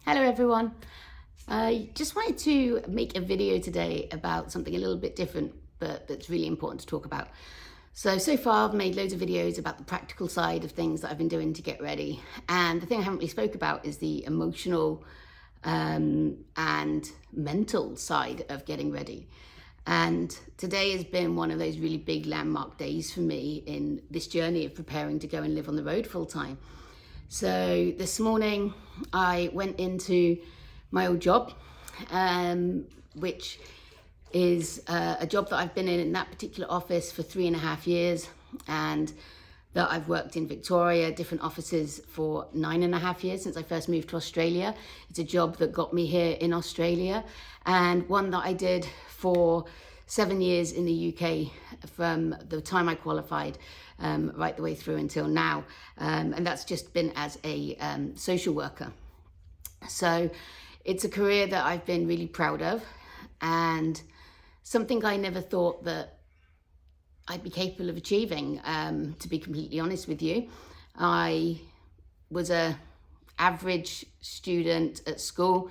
Hello everyone. I just wanted to make a video today about something a little bit different, but that's really important to talk about. So far I've made loads of videos about the practical side of things that I've been doing to get ready. And the thing I haven't really spoke about is the emotional and mental side of getting ready. And today has been one of those really big landmark days for me in this journey of preparing to go and live on the road full time. So this morning I went into my old job, which is a job that I've been in that particular office for 3.5 years, and that I've worked in Victoria, different offices for 9.5 years since I first moved to Australia. It's a job that got me here in Australia, and one that I did for 7 years in the UK from the time I qualified right the way through until now. And that's just been as a social worker. So it's a career that I've been really proud of, and something I never thought that I'd be capable of achieving, to be completely honest with you. I was a average student at school,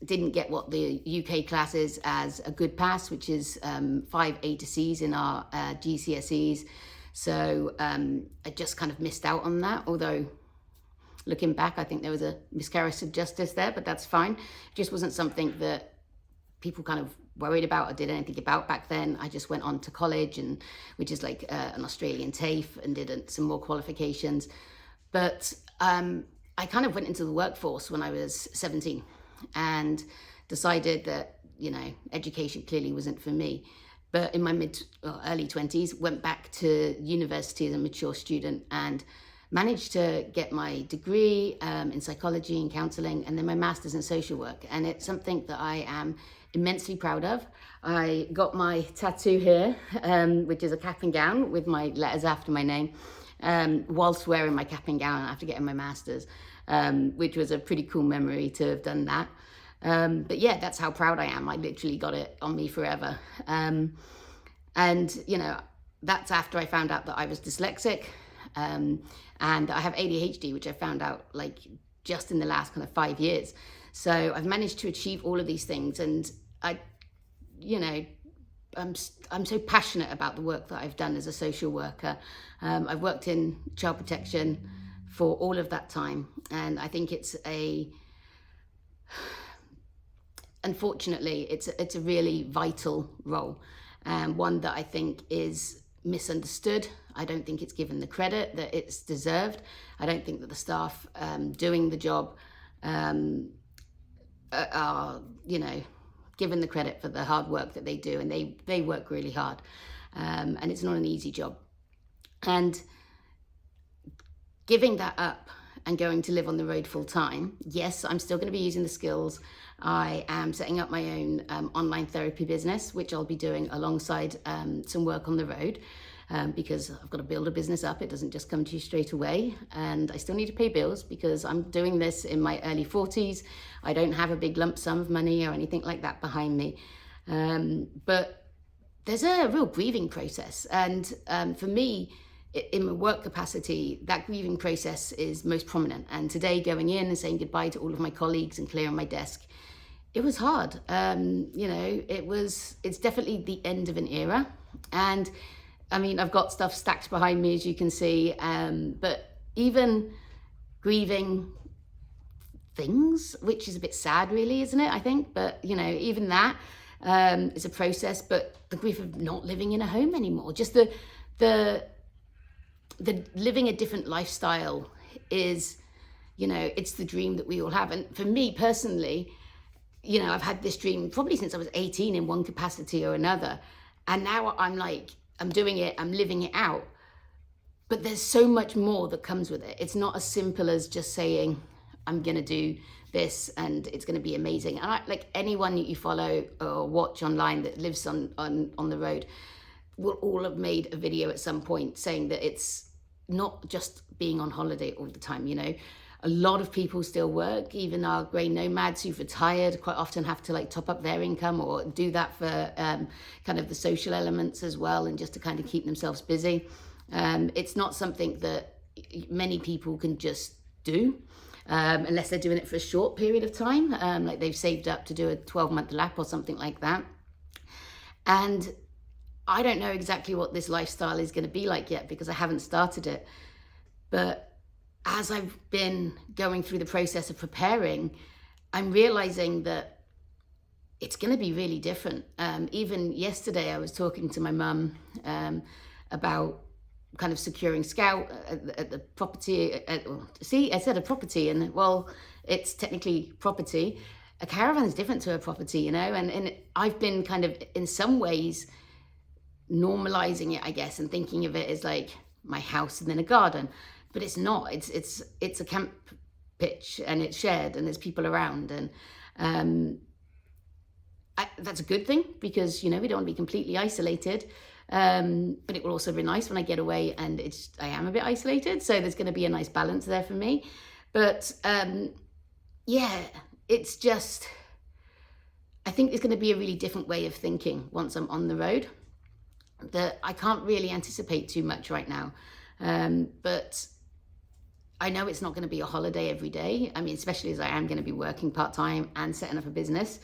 didn't get what the UK class is as a good pass, which is 5 A to C's in our GCSEs. So I just kind of missed out on that, although looking back, I think there was a miscarriage of justice there, but that's fine. It just wasn't something that people kind of worried about or did anything about back then. I just went on to college, and which is like an Australian TAFE, and did some more qualifications. But I kind of went into the workforce when I was 17 and decided that, education clearly wasn't for me. But in my early 20s, went back to university as a mature student and managed to get my degree in psychology and counselling, and then my master's in social work. And it's something that I am immensely proud of. I got my tattoo here, which is a cap and gown with my letters after my name, whilst wearing my cap and gown after getting my master's, which was a pretty cool memory to have done that. But yeah, that's how proud I am. I literally got it on me forever. And, that's after I found out that I was dyslexic. And I have ADHD, which I found out like just in the last kind of 5 years. So I've managed to achieve all of these things, and I'm so passionate about the work that I've done as a social worker. I've worked in child protection for all of that time, and I think unfortunately, it's a really vital role, one that I think is misunderstood. I don't think it's given the credit that it's deserved. I don't think that the staff doing the job are, given the credit for the hard work that they do, and they work really hard, and it's not an easy job. And giving that up and going to live on the road full time, yes, I'm still going to be using the skills. I am setting up my own online therapy business, which I'll be doing alongside some work on the road, because I've got to build a business up. It doesn't just come to you straight away, and I still need to pay bills because I'm doing this in my early 40s. I don't have a big lump sum of money or anything like that behind me, but there's a real grieving process, and for me, in my work capacity, that grieving process is most prominent. And today, going in and saying goodbye to all of my colleagues and clearing my desk, it was hard. It's definitely the end of an era. And I mean, I've got stuff stacked behind me, as you can see, but even grieving things, which is a bit sad really, isn't it, I think? But, even that is a process. But the grief of not living in a home anymore, just the living a different lifestyle is, it's the dream that we all have. And for me personally, I've had this dream probably since I was 18 in one capacity or another. And now I'm doing it, I'm living it out. But there's so much more that comes with it. It's not as simple as just saying, I'm going to do this and it's going to be amazing. And like anyone that you follow or watch online that lives on the road will all have made a video at some point saying that it's not just being on holiday all the time. A lot of people still work. Even our grey nomads who've retired quite often have to top up their income or do that for kind of the social elements as well, and just to kind of keep themselves busy. It's not something that many people can just do. unless they're doing it for a short period of time, like they've saved up to do a 12-month lap or something like that. And I don't know exactly what this lifestyle is going to be like yet because I haven't started it. But as I've been going through the process of preparing, I'm realizing that it's going to be really different. Even yesterday, I was talking to my mum about kind of securing Scout at the property. See, I said a property, and well, it's technically property. A caravan is different to a property, you know, and I've been kind of, in some ways, normalizing it, I guess, and thinking of it as like my house and then a garden. But it's not. It's a camp pitch, and it's shared, and there's people around, and that's a good thing because, you know, we don't want to be completely isolated. But it will also be nice when I get away and I am a bit isolated. So there's going to be a nice balance there for me. But yeah, it's just, I think it's going to be a really different way of thinking once I'm on the road that I can't really anticipate too much right now. But I know it's not going to be a holiday every day. I mean, especially as I am going to be working part-time and setting up a business.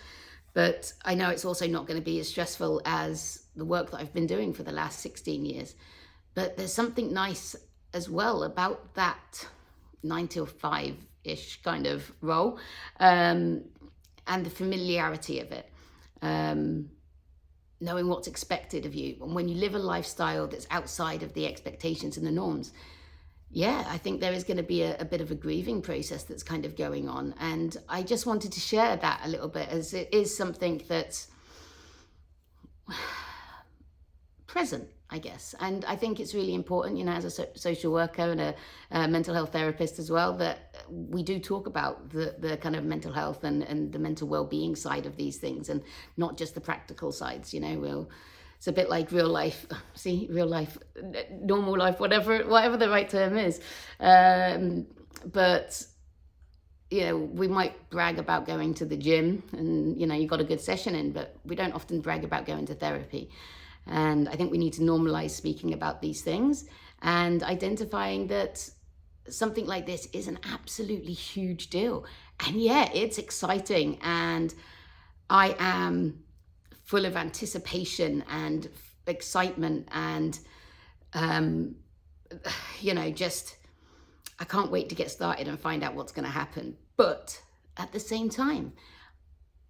But I know it's also not going to be as stressful as the work that I've been doing for the last 16 years. But there's something nice as well about that 9 to 5-ish kind of role, and the familiarity of it. Knowing what's expected of you. And when you live a lifestyle that's outside of the expectations and the norms, yeah, I think there is going to be a bit of a grieving process that's kind of going on. And I just wanted to share that a little bit, as it is something that's present, I guess. And I think it's really important, you know, as a social worker and a mental health therapist as well, that we do talk about the kind of mental health and the mental well-being side of these things, and not just the practical sides, you know. It's a bit like real life, real life, normal life, whatever the right term is. But, you know, we might brag about going to the gym and, you know, you got a good session in, but we don't often brag about going to therapy. And I think we need to normalize speaking about these things and identifying that something like this is an absolutely huge deal. And yeah, it's exciting. And I am full of anticipation and excitement and, you know, just, I can't wait to get started and find out what's going to happen. But at the same time,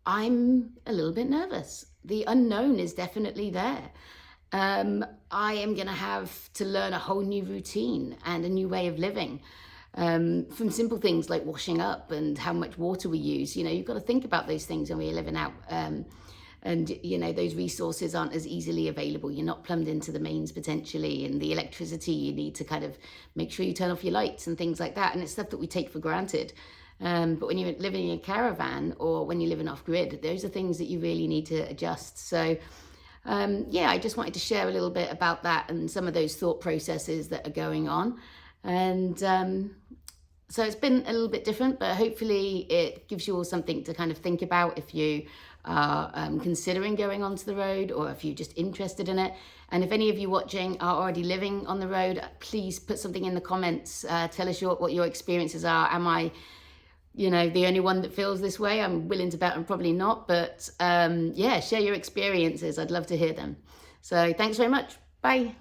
I'm a little bit nervous. The unknown is definitely there. I am going to have to learn a whole new routine and a new way of living. From simple things like washing up and how much water we use. You know, you've got to think about those things when we're living out. And, you know, those resources aren't as easily available. You're not plumbed into the mains potentially, and the electricity, you need to kind of make sure you turn off your lights and things like that. And it's stuff that we take for granted. But when you're living in a caravan or when you're living off grid, those are things that you really need to adjust. So, yeah, I just wanted to share a little bit about that and some of those thought processes that are going on. And so it's been a little bit different, but hopefully it gives you all something to kind of think about if you are considering going onto the road, or if you're just interested in it. And if any of you watching are already living on the road, please put something in the comments. Tell us what your experiences are. Am I, you know, the only one that feels this way? I'm willing to bet I'm probably not, but yeah, share your experiences. I'd love to hear them. So thanks very much. Bye.